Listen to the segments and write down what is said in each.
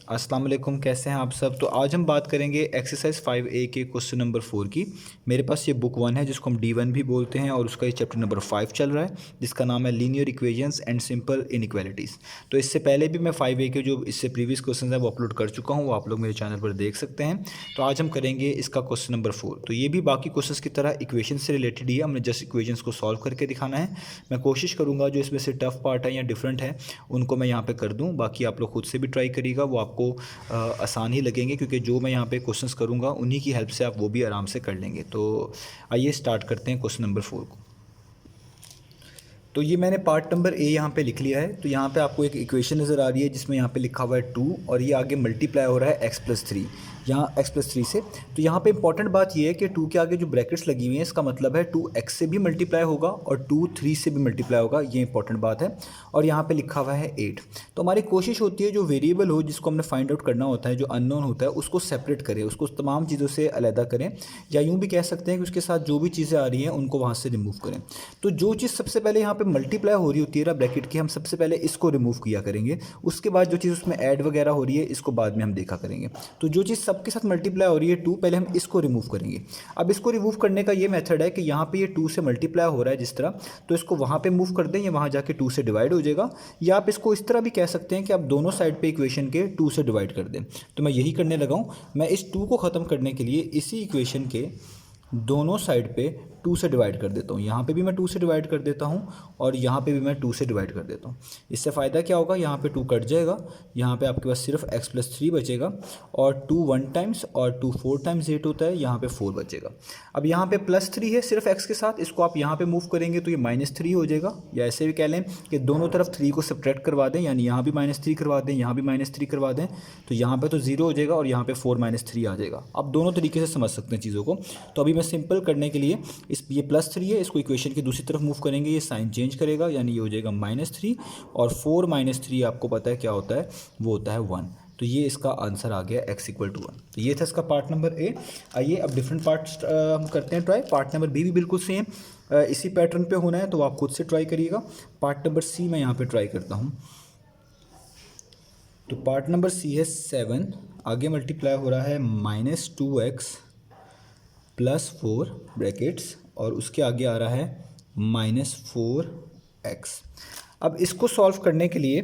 अस्सलाम वालेकुम, कैसे हैं आप सब। तो आज हम बात करेंगे एक्सरसाइज 5A के क्वेश्चन नंबर 4 की। मेरे पास ये बुक 1 है जिसको हम D1 भी बोलते हैं और उसका ये चैप्टर नंबर 5 चल रहा है जिसका नाम है linear equations and simple inequalities. तो इससे पहले भी मैं 5A के जो इससे प्रीवियस क्वेश्चन है वो अपलोड कर चुका हूँ, वो आप लोग मेरे चैनल पर देख सकते हैं। तो आज हम करेंगे इसका क्वेश्चन नंबर 4। तो ये भी बाकी क्वेश्चन की तरह इक्वेशन से रिलेटेड ही है, हमने जस्ट इक्वेशंस को सॉल्व करके दिखाना है। मैं कोशिश करूँगा जो इसमें से टफ पार्ट है या डिफरेंट है उनको मैं यहाँ पे कर दूँ, बाकी आप लोग खुद से भी ट्राई करिएगा, वो आपको आसान ही लगेंगे क्योंकि जो मैं यहाँ पे क्वेश्चंस करूँगा उन्हीं की हेल्प से आप वो भी आराम से कर लेंगे। तो आइए स्टार्ट करते हैं क्वेश्चन नंबर 4 को। तो ये मैंने पार्ट नंबर ए यहाँ पे लिख लिया है। तो यहाँ पे आपको एक इक्वेशन नज़र आ रही है जिसमें यहाँ पे लिखा हुआ है 2 और ये आगे मल्टीप्लाई हो रहा है x+3, यहाँ x+3 से। तो यहाँ पे इंपॉर्टेंट बात ये है कि 2 के आगे जो ब्रैकेट्स लगी हुई हैं इसका मतलब है 2x से भी मल्टीप्लाई होगा और 2 3 से भी मल्टीप्लाई होगा, ये इंपॉर्टेंट बात है। और यहाँ पे लिखा हुआ है 8। तो हमारी कोशिश होती है जो वेरिएबल हो जिसको हमने फाइंड आउट करना होता है, जो अननोन होता है उसको सेपरेट करें, उसको तमाम चीज़ों से अलहदा करें, या यूँ भी कह सकते हैं कि उसके साथ जो भी चीज़ें आ रही हैं उनको वहाँ से रिमूव करें। तो जो चीज़ सबसे पहले यहाँ पे मल्टीप्लाई हो रही होती है ना ब्रैकेट की, हम सबसे पहले इसको रिमूव किया करेंगे। उसके बाद जो चीज़ उसमें ऐड वगैरह हो रही है इसको बाद में हम देखा करेंगे। तो जो चीज़ सबके साथ मल्टीप्लाई हो रही है 2, पहले हम इसको रिमूव करेंगे। अब इसको रिमूव करने का ये मेथड है कि यहाँ पे ये 2 से मल्टीप्लाई हो रहा है जिस तरह, तो इसको वहाँ पे मूव कर दें, या वहाँ जाके 2 से डिवाइड हो जाएगा। या आप इसको इस तरह भी कह सकते हैं कि आप दोनों साइड पे इक्वेशन के 2 से डिवाइड कर दें। तो मैं यही करने लगा हूँ। मैं इस 2 को ख़त्म करने के लिए इसी इक्वेशन के दोनों साइड पे 2 से डिवाइड कर देता हूँ। यहाँ पे भी मैं 2 से डिवाइड कर देता हूँ और यहाँ पे भी मैं 2 से डिवाइड कर देता हूँ। इससे फ़ायदा क्या होगा, यहाँ पे 2 कट जाएगा, यहाँ पे आपके पास सिर्फ x+3 बचेगा, और 2 1 टाइम्स और 2 4 टाइम्स 8 होता है, यहाँ पे 4 बचेगा। अब यहाँ पे +3 है सिर्फ x के साथ, इसको आप यहाँ पे मूव करेंगे तो ये -3 हो जाएगा। या ऐसे भी कह लें कि दोनों तरफ 3 को सब्ट्रैक्ट करवा दें, यानी यहाँ भी -3 करवा दें, यहाँ भी -3 करवा दें, तो यहाँ पे तो 0 हो जाएगा और यहाँ पे 4 -3 आ जाएगा। आप दोनों तरीके से समझ सकते हैं चीज़ों को। तो अभी मैं सिंपल करने के लिए इस ये +3 है, इसको इक्वेशन की दूसरी तरफ मूव करेंगे, ये साइन चेंज करेगा, यानी ये हो जाएगा -3, और 4 -3 आपको पता है क्या होता है, वो होता है 1। तो ये इसका आंसर आ गया x = 1। तो ये था इसका पार्ट नंबर ए। आइए अब डिफरेंट पार्ट्स हम करते हैं ट्राई। पार्ट नंबर बी भी बिल्कुल सेम इसी पैटर्न पे होना है, तो आप खुद से ट्राई करिएगा। पार्ट नंबर सी मैं यहाँ पे ट्राई करता हूँ। तो पार्ट नंबर सी है 7, आगे मल्टीप्लाई हो रहा है -2x +4 ब्रैकेट्स, और उसके आगे आ रहा है -4x। अब इसको सॉल्व करने के लिए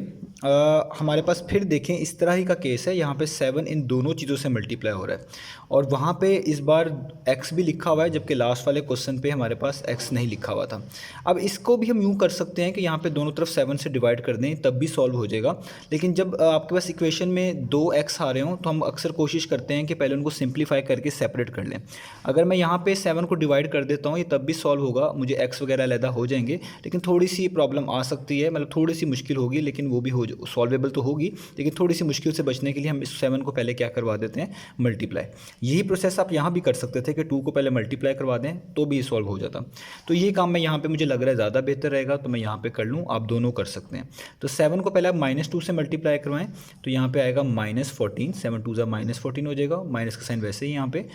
हमारे पास फिर देखें इस तरह ही का केस है। यहाँ पे 7 इन दोनों चीज़ों से मल्टीप्लाई हो रहा है, और वहाँ पे इस बार x भी लिखा हुआ है, जबकि लास्ट वाले क्वेश्चन पे हमारे पास x नहीं लिखा हुआ था। अब इसको भी हम यूँ कर सकते हैं कि यहाँ पे दोनों तरफ 7 से डिवाइड कर दें, तब भी सॉल्व हो जाएगा। लेकिन जब आपके पास इक्वेशन में 2x आ रहे हों तो हम अक्सर कोशिश करते हैं कि पहले उनको सिंप्लीफाई करके सेपरेट कर लें। अगर मैं यहाँ पे 7 को डिवाइड कर देता हूँ, ये तब भी सॉल्व होगा, मुझे x वगैरह अलहदा हो जाएंगे, लेकिन थोड़ी सी प्रॉब्लम आ सकती है, मतलब थोड़ी सी मुश्किल होगी, लेकिन वो भी हो सॉल्वेबल तो होगी, लेकिन थोड़ी सी मुश्किल से बचने के लिए हम इस 7 को पहले क्या करवा देते हैं, मल्टीप्लाई। यही प्रोसेस आप यहाँ भी कर सकते थे कि 2 को पहले मल्टीप्लाई करवा दें तो भी सॉल्व हो जाता। तो ये काम मैं यहाँ पे मुझे लग रहा है ज़्यादा बेहतर रहेगा, तो मैं यहाँ पे कर लूँ, आप दोनों कर सकते हैं। तो 7 को पहले आप -2 से मल्टीप्लाई करवाएं, तो यहाँ पे आएगा -14, 7 2 -14 हो जाएगा, माइनस का साइन वैसे ही यहाँ पे,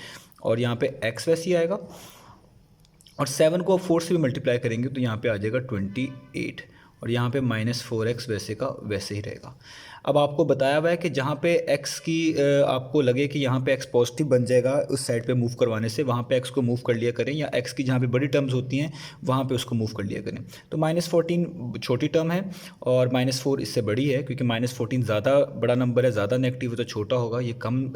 और यहाँ पे x वैसे ही आएगा, और 7 को 4 से भी मल्टीप्लाई करेंगे तो यहाँ पे आ जाएगा 28, और यहाँ पे -4x वैसे का वैसे ही रहेगा। अब आपको बताया हुआ है कि जहाँ पे x की आपको लगे कि यहाँ पे x पॉजिटिव बन जाएगा उस साइड पे मूव करवाने से, वहाँ पे x को मूव कर लिया करें, या x की जहाँ पे बड़ी टर्म्स होती हैं वहाँ पे उसको मूव कर लिया करें। तो -14 छोटी टर्म है और -4 इससे बड़ी है, क्योंकि -14 ज़्यादा बड़ा नंबर है, ज़्यादा नेगेटिव है तो छोटा होगा, ये कम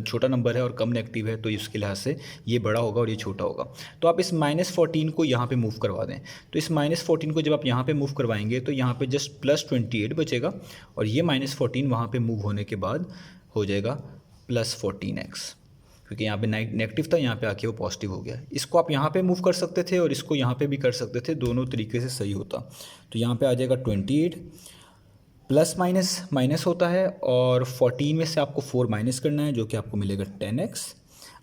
छोटा नंबर है और कम नेगेटिव है, तो इसके लिहाज से ये बड़ा होगा और ये छोटा होगा। तो आप इस -14 को यहाँ पे मूव करवा दें। तो इस -14 को जब आप यहाँ पे मूव करवाएंगे तो यहाँ पे जस्ट +28 बचेगा, और ये -14 वहाँ पे मूव होने के बाद हो जाएगा +14x, क्योंकि यहाँ पे नेगेटिव था, यहाँ पे आके वो पॉजिटिव हो गया। इसको आप यहाँ पे मूव कर सकते थे और इसको यहाँ पे भी कर सकते थे, दोनों तरीके से सही होता। तो यहाँ पे आ जाएगा 28, प्लस माइनस माइनस होता है, और 14 में से आपको 4 माइनस करना है, जो कि आपको मिलेगा 10x।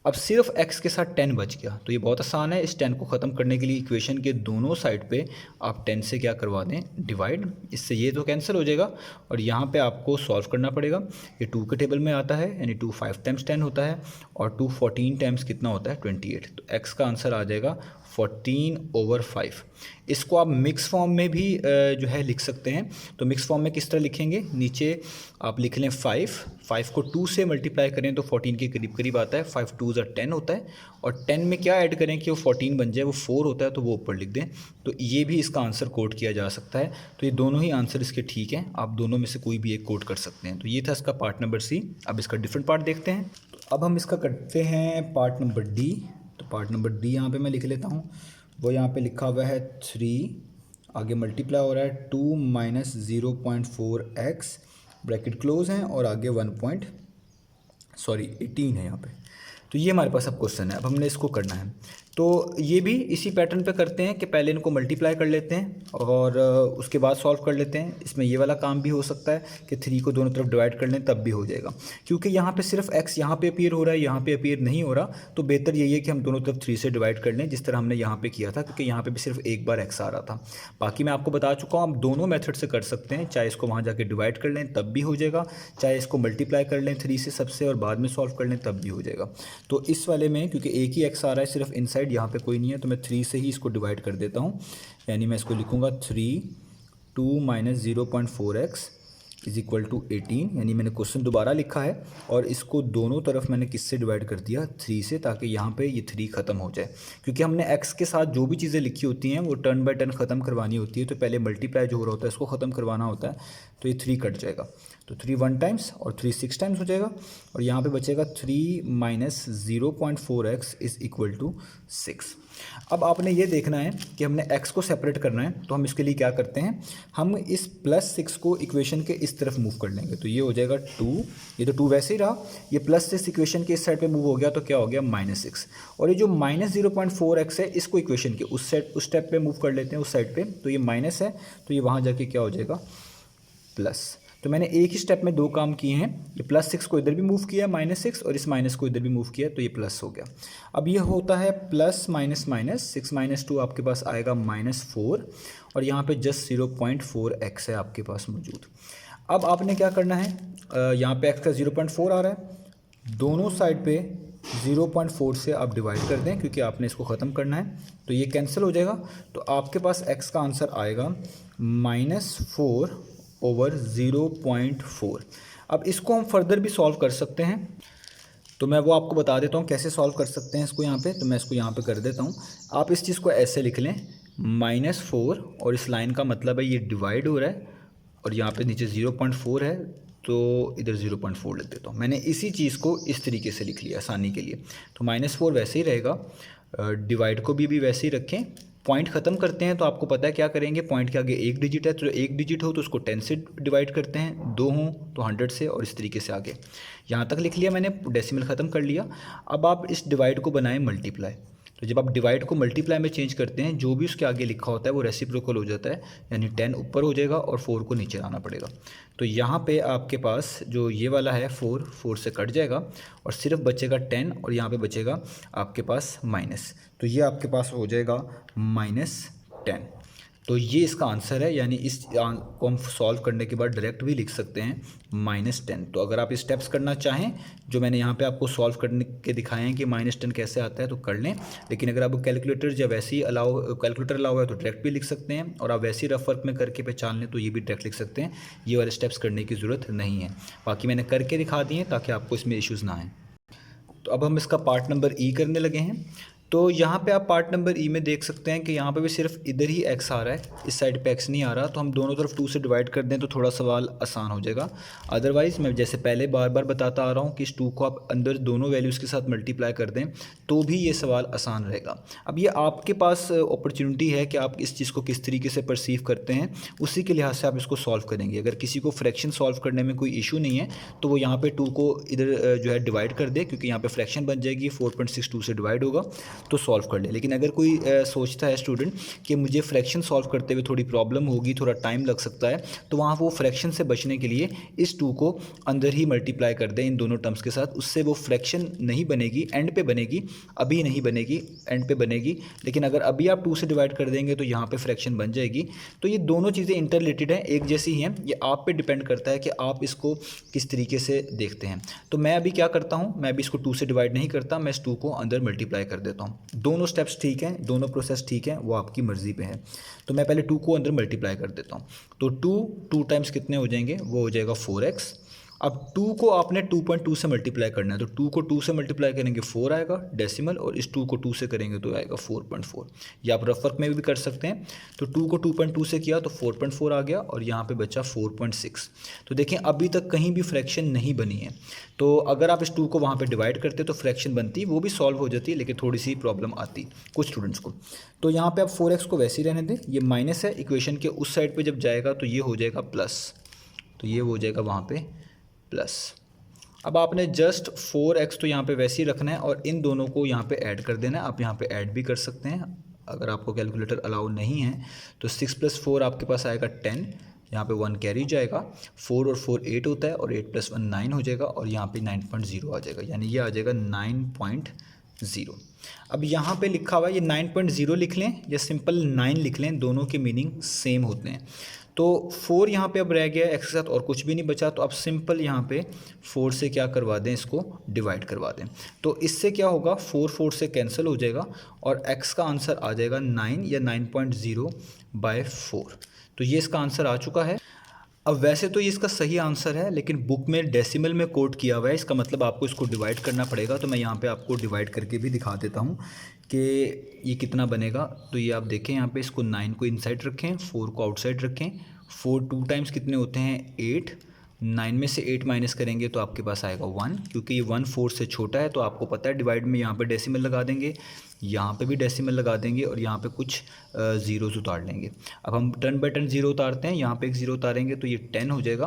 अब सिर्फ x के साथ 10 बच गया, तो ये बहुत आसान है। इस 10 को ख़त्म करने के लिए इक्वेशन के दोनों साइड पे आप 10 से क्या करवा दें, डिवाइड। इससे ये तो कैंसिल हो जाएगा, और यहाँ पे आपको सॉल्व करना पड़ेगा। ये 2 के टेबल में आता है, यानी 2 5 टाइम्स 10 होता है, और 2 14 टाइम्स कितना होता है, 28। तो x का आंसर आ जाएगा 14/5। इसको आप मिक्स फॉर्म में भी जो है लिख सकते हैं। तो मिक्स फॉर्म में किस तरह लिखेंगे, नीचे आप लिख लें 5 को 2 से मल्टीप्लाई करें तो 14 के करीब करीब आता है। 5 2 10 होता है, और 10 में क्या ऐड करें कि वो 14 बन जाए, वो 4 होता है, तो वो ऊपर लिख दें। तो ये भी इसका आंसर कोड किया जा सकता है। तो ये दोनों ही आंसर इसके ठीक हैं, आप दोनों में से कोई भी एक कोड कर सकते हैं। तो ये था इसका पार्ट नंबर सी। अब इसका डिफरेंट पार्ट देखते हैं। तो अब हम इसका करते हैं पार्ट नंबर डी। तो पार्ट नंबर डी यहाँ पे मैं लिख लेता हूँ। वो यहाँ पे लिखा हुआ है 3, आगे मल्टीप्लाई हो रहा है 2 - 0.4x, ब्रैकेट क्लोज है, और आगे 18 है यहाँ पे। तो ये हमारे पास अब क्वेश्चन है, अब हमने इसको करना है। तो ये भी इसी पैटर्न पे करते हैं कि पहले इनको मल्टीप्लाई कर लेते हैं और उसके बाद सॉल्व कर लेते हैं। इसमें ये वाला काम भी हो सकता है कि 3 को दोनों तरफ डिवाइड कर लें, तब भी हो जाएगा। क्योंकि यहाँ पे सिर्फ x यहाँ पे अपीयर हो रहा है, यहाँ पे अपीयर नहीं हो रहा, तो बेहतर यही है कि हम दोनों तरफ 3 से डिवाइड कर लें, जिस तरह हमने यहाँ पे किया था, क्योंकि यहाँ पे भी सिर्फ एक बार x आ रहा था। बाकी मैं आपको बता चुका हूँ, आप दोनों मेथड से कर सकते हैं, चाहे इसको वहाँ जाके डिवाइड कर लें तब भी हो जाएगा, चाहे इसको मल्टीप्लाई कर लें 3 से सबसे और बाद में सॉल्व कर लें तब भी हो जाएगा। तो इस वाले में क्योंकि एक ही x आ रहा है सिर्फ इनसाइड, यहाँ पे कोई नहीं है, तो मैं 3 से ही इसको डिवाइड कर देता हूँ। यानी मैं इसको लिखूँगा 3 2 - 0.4x इज इक्वल टू 18। यानी मैंने क्वेश्चन दोबारा लिखा है और इसको दोनों तरफ मैंने किससे डिवाइड कर दिया, 3 से, ताकि यहाँ पे ये 3 ख़त्म हो जाए। क्योंकि हमने x के साथ जो भी चीज़ें लिखी होती हैं वो टर्न बाय टर्न ख़त्म करवानी होती है, तो पहले मल्टीप्लाई जो हो रहा होता है इसको ख़त्म करवाना होता है। तो ये 3 कट जाएगा, तो 3 1 टाइम्स और 3 6 टाइम्स हो जाएगा, और यहाँ पे बचेगा 3 - 0.4x इज़ इक्वल टू 6। अब आपने ये देखना है कि हमने x को सेपरेट करना है, तो हम इसके लिए क्या करते हैं, हम इस +6 को इक्वेशन के इस तरफ मूव कर लेंगे। तो ये हो जाएगा 2, ये तो 2 वैसे ही रहा, ये +6 इक्वेशन के इस साइड पे मूव हो गया, तो क्या हो गया -6। और ये जो -0.4x है, इसको इक्वेशन के उस स्टेप पे मूव कर लेते हैं, उस साइड पे, तो ये माइनस है, तो ये वहाँ जाके क्या हो जाएगा प्लस। तो मैंने एक ही स्टेप में 2 काम किए हैं, ये +6 को इधर भी मूव किया -6, और इस माइनस को इधर भी मूव किया, तो ये प्लस हो गया। अब ये होता है प्लस माइनस माइनस, 6 - 2 आपके पास आएगा -4, और यहाँ पे जस्ट 0.4x है आपके पास मौजूद। अब आपने क्या करना है, यहाँ पे x का 0.4 आ रहा है, दोनों साइड पे 0.4 से आप डिवाइड कर दें, क्योंकि आपने इसको ख़त्म करना है, तो ये कैंसिल हो जाएगा। तो आपके पास x का आंसर आएगा -4/0.4। अब इसको हम फर्दर भी सॉल्व कर सकते हैं, तो मैं वो आपको बता देता हूँ कैसे सॉल्व कर सकते हैं इसको यहाँ पे। तो मैं इसको यहाँ पे कर देता हूँ, आप इस चीज़ को ऐसे लिख लें, -4, और इस लाइन का मतलब है ये डिवाइड हो रहा है, और यहाँ पे नीचे 0.4 है, तो इधर 0.4 लिख देता हूँ। मैंने इसी चीज़ को इस तरीके से लिख लिया आसानी के लिए। तो -4 वैसे ही रहेगा, डिवाइड को भी वैसे ही रखें। पॉइंट ख़त्म करते हैं, तो आपको पता है क्या करेंगे, पॉइंट के आगे एक डिजिट है, तो एक डिजिट हो तो उसको 10 से डिवाइड करते हैं, 2 हों तो 100 से, और इस तरीके से आगे। यहाँ तक लिख लिया मैंने, डेसिमल ख़त्म कर लिया। अब आप इस डिवाइड को बनाएं मल्टीप्लाई। तो जब आप डिवाइड को मल्टीप्लाई में चेंज करते हैं, जो भी उसके आगे लिखा होता है वो रेसिप्रोकल हो जाता है, यानी 10 ऊपर हो जाएगा और 4 को नीचे लाना पड़ेगा। तो यहाँ पे आपके पास जो ये वाला है 4 से कट जाएगा, और सिर्फ बचेगा 10, और यहाँ पे बचेगा आपके पास माइनस। तो ये आपके पास हो जाएगा -10। तो ये इसका आंसर है, यानी इस को हम सॉल्व करने के बाद डायरेक्ट भी लिख सकते हैं -10। तो अगर आप स्टेप्स करना चाहें, जो मैंने यहाँ पे आपको सॉल्व करने के दिखाए हैं कि -10 कैसे आता है, तो कर लें। लेकिन अगर आपको कैलकुलेटर या वैसे ही कैलकुलेटर अलाउ है तो डायरेक्ट भी लिख सकते हैं, और आप वैसे ही रफ वर्क में करके पहचान लें तो ये भी डायरेक्ट लिख सकते हैं। ये वाले स्टेप्स करने की ज़रूरत नहीं है, बाकी मैंने करके दिखा दिए ताकि आपको इसमें इश्यूज़ ना आएँ। तो अब हम इसका पार्ट नंबर ई करने लगे हैं। तो यहाँ पे आप पार्ट नंबर ई में देख सकते हैं कि यहाँ पे भी सिर्फ इधर ही x आ रहा है, इस साइड पे x नहीं आ रहा। तो हम दोनों तरफ 2 से डिवाइड कर दें तो थोड़ा सवाल आसान हो जाएगा। अदरवाइज़ मैं जैसे पहले बार बार बताता आ रहा हूँ कि इस 2 को आप अंदर दोनों वैल्यूज़ के साथ मल्टीप्लाई कर दें तो भी ये सवाल आसान रहेगा। अब ये आपके पास अपॉर्चुनिटी है कि आप इस चीज़ को किस तरीके से परसीव करते हैं, उसी के लिहाज से आप इसको सॉल्व करेंगे। अगर किसी को फ्रैक्शन सॉल्व करने में कोई इशू नहीं है तो वो यहाँ पे 2 को इधर जो है डिवाइड कर दे, क्योंकि यहाँ पे फ्रैक्शन बन जाएगी, 4.62 से डिवाइड होगा तो सॉल्व कर ले। लेकिन अगर कोई सोचता है स्टूडेंट कि मुझे फ्रैक्शन सॉल्व करते हुए थोड़ी प्रॉब्लम होगी, थोड़ा टाइम लग सकता है, तो वहाँ वो फ्रैक्शन से बचने के लिए इस 2 को अंदर ही मल्टीप्लाई कर दें इन दोनों टर्म्स के साथ। उससे वो फ्रैक्शन नहीं बनेगी, एंड पे बनेगी, अभी नहीं बनेगी, एंड पे बनेगी। लेकिन अगर अभी आप 2 से डिवाइड कर देंगे तो यहाँ पे फ्रैक्शन बन जाएगी। तो ये दोनों चीज़ें इंटररिलेटेड हैं, एक जैसी ही हैं। ये आप पे डिपेंड करता है कि आप इसको किस तरीके से देखते हैं। तो मैं अभी क्या करता हूँ, मैं अभी इसको 2 से डिवाइड नहीं करता, मैं इस 2 को अंदर मल्टीप्लाई कर देता हूँ। हूँ। दोनों स्टेप्स ठीक हैं, दोनों प्रोसेस ठीक हैं, वो आपकी मर्ज़ी पे है। तो मैं पहले 2 को अंदर मल्टीप्लाई कर देता हूँ। तो 2 टाइम्स कितने हो जाएंगे, वो हो जाएगा 4x। अब 2 को आपने 2.2 से मल्टीप्लाई करना है, तो 2 को 2 से मल्टीप्लाई करेंगे 4 आएगा डेसिमल, और इस 2 को 2 से करेंगे तो आएगा 4.4। या आप रफ वर्क में भी कर सकते हैं। तो 2 को 2.2 से किया तो 4.4 आ गया, और यहाँ पे बचा 4.6। तो देखें अभी तक कहीं भी फ्रैक्शन नहीं बनी है। तो अगर आप इस 2 को वहाँ पे डिवाइड करते तो फ्रैक्शन बनती, वो भी सॉल्व हो जाती, लेकिन थोड़ी सी प्रॉब्लम आती कुछ स्टूडेंट्स को। तो यहाँ पे आप 4x को वैसे ही रहने दें, ये माइनस है, इक्वेशन के उस साइड पे जब जाएगा तो ये हो जाएगा प्लस, तो ये हो जाएगा वहाँ पे प्लस। अब आपने जस्ट 4x तो यहाँ पे वैसे ही रखना है, और इन दोनों को यहाँ पे ऐड कर देना है। आप यहाँ पे ऐड भी कर सकते हैं, अगर आपको कैलकुलेटर अलाउ नहीं है तो 6 + 4 आपके पास आएगा 10, यहाँ पे 1 कैरी जाएगा, 4 और 4 8 होता है, और 8 + 1 9 हो जाएगा, और यहाँ पे 9.0 आ जाएगा, यानी ये आ जाएगा 9.0। अब यहाँ पे लिखा हुआ है, ये 9.0 लिख लें या सिंपल 9 लिख लें, दोनों के मीनिंग सेम होते हैं। तो 4 यहाँ पे अब रह गया x के साथ, और कुछ भी नहीं बचा, तो अब सिंपल यहाँ पे 4 से क्या करवा दें, इसको डिवाइड करवा दें। तो इससे क्या होगा, 4 से कैंसिल हो जाएगा, और x का आंसर आ जाएगा 9 या 9.0/4। तो ये इसका आंसर आ चुका है। अब वैसे तो ये इसका सही आंसर है, लेकिन बुक में डेसिमल में कोट किया हुआ है, इसका मतलब आपको इसको डिवाइड करना पड़ेगा। तो मैं यहाँ पे आपको डिवाइड करके भी दिखा देता हूँ कि ये कितना बनेगा। तो ये आप देखें, यहाँ पे इसको 9 को इनसाइड रखें, 4 को आउटसाइड रखें। 4 2 टाइम्स कितने होते हैं, 8। 9 में से 8 माइनस करेंगे तो आपके पास आएगा 1, क्योंकि ये 1 4 से छोटा है। तो आपको पता है डिवाइड में यहाँ पे डेसिमल लगा देंगे, यहाँ पे भी डेसिमल लगा देंगे, और यहाँ पे कुछ ज़ीरोज़ उतार लेंगे। अब हम टर्न बाय टर्न ज़ीरो उतारते हैं, यहाँ पे एक ज़ीरो उतारेंगे तो ये 10 हो जाएगा।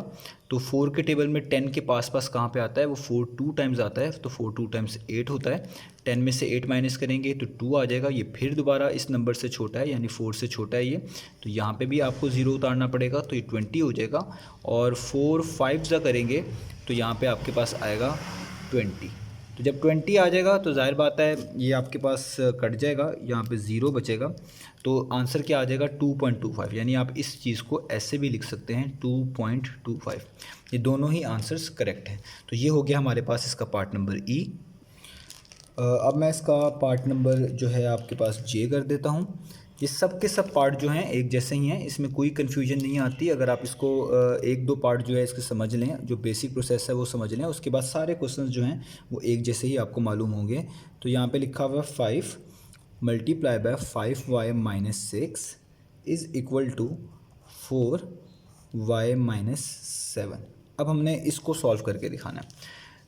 तो 4 के टेबल में 10 के पास पास कहाँ पे आता है, वो 4 2 टाइम्स आता है, तो 4 2 टाइम्स 8 होता है। 10 में से 8 माइनस करेंगे तो 2 आ जाएगा। ये फिर दोबारा इस नंबर से छोटा है, यानी 4 से छोटा है ये, तो यहाँ पे भी आपको ज़ीरो उतारना पड़ेगा, तो ये 20 हो जाएगा। और 4 5 ज़ा करेंगे तो यहाँ पे आपके पास आएगा 20। तो जब 20 आ जाएगा तो जाहिर बात है ये आपके पास कट जाएगा, यहाँ पे ज़ीरो बचेगा। तो आंसर क्या आ जाएगा, 2.25। यानी आप इस चीज़ को ऐसे भी लिख सकते हैं, 2.25। ये दोनों ही आंसर्स करेक्ट हैं। तो ये हो गया हमारे पास इसका पार्ट नंबर ई। अब मैं इसका पार्ट नंबर जो है आपके पास जे कर देता हूँ। ये सब के सब पार्ट जो हैं एक जैसे ही हैं, इसमें कोई कन्फ्यूजन नहीं आती। अगर आप इसको एक दो पार्ट जो है इसके समझ लें, जो बेसिक प्रोसेस है वो समझ लें, उसके बाद सारे क्वेश्चंस जो हैं वो एक जैसे ही आपको मालूम होंगे। तो यहाँ पे लिखा हुआ है 5 × 5y - 6 is equal to 4y - 7। अब हमने इसको सॉल्व करके दिखाना है।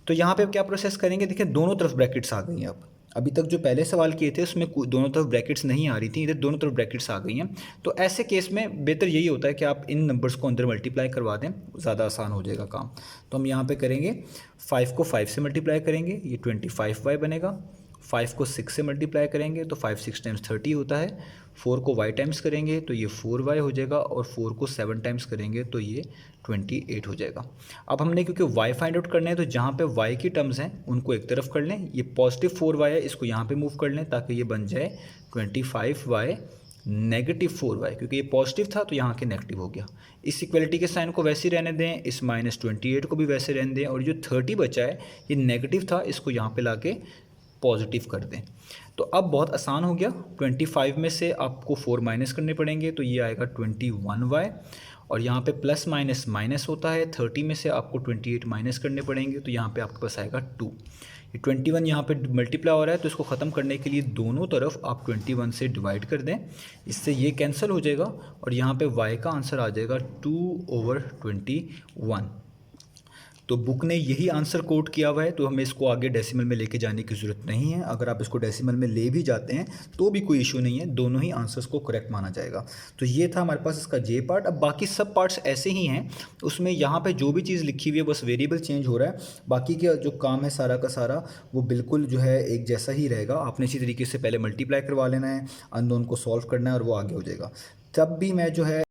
तो यहाँ पे क्या प्रोसेस करेंगे, देखिए दोनों तरफ ब्रैकेट्स आ गई हैं। अब अभी तक जो पहले सवाल किए थे उसमें दोनों तरफ ब्रैकेट्स नहीं आ रही थी, इधर दोनों तरफ ब्रैकेट्स आ गई हैं। तो ऐसे केस में बेहतर यही होता है कि आप इन नंबर्स को अंदर मल्टीप्लाई करवा दें, ज़्यादा आसान हो जाएगा काम। तो हम यहाँ पे करेंगे, 5 को 5 से मल्टीप्लाई करेंगे, ये 25y बनेगा। 5 को 6 से मल्टीप्लाई करेंगे तो 5 6 टाइम्स 30 होता है। 4 को y टाइम्स करेंगे तो ये 4y हो जाएगा, और 4 को 7 टाइम्स करेंगे तो ये 28 हो जाएगा। अब हमने क्योंकि y फाइंड आउट करना है, तो जहाँ पे y की टर्म्स हैं उनको एक तरफ कर लें। ये पॉजिटिव 4y है, इसको यहाँ पे मूव कर लें ताकि ये बन जाए 25y - 4y, क्योंकि ये पॉजिटिव था तो यहाँ के नेगेटिव हो गया। इस इक्वलिटी के साइन को वैसे ही रहने दें, इस -28 को भी वैसे रहने दें, और जो 30 बचा है ये नेगेटिव था, इसको यहाँ पे लाके पॉजिटिव कर दें। तो अब बहुत आसान हो गया। 25 में से आपको 4 माइनस करने पड़ेंगे, तो ये आएगा 21y, और यहाँ पे प्लस माइनस माइनस होता है। 30 में से आपको 28 माइनस करने पड़ेंगे, तो यहाँ पे आपके पास आएगा 2। ये 21 यहाँ पे मल्टीप्लाई हो रहा है, तो इसको ख़त्म करने के लिए दोनों तरफ आप 21 से डिवाइड कर दें, इससे ये कैंसिल हो जाएगा, और यहाँ पे y का आंसर आ जाएगा 2/21। तो बुक ने यही आंसर कोट किया हुआ है, तो हमें इसको आगे डेसिमल में लेके जाने की ज़रूरत नहीं है। अगर आप इसको डेसिमल में ले भी जाते हैं तो भी कोई इशू नहीं है, दोनों ही आंसर्स को करेक्ट माना जाएगा। तो ये था हमारे पास इसका जे पार्ट। अब बाकी सब पार्ट्स ऐसे ही हैं, उसमें यहाँ पे जो भी चीज़ लिखी हुई है बस वेरिएबल चेंज हो रहा है, बाकी का जो काम है सारा का सारा वो बिल्कुल जो है एक जैसा ही रहेगा। आपने इसी तरीके से पहले मल्टीप्लाई करवा लेना है, अननोन को सॉल्व करना है, और वो आगे हो जाएगा। तब भी मैं जो है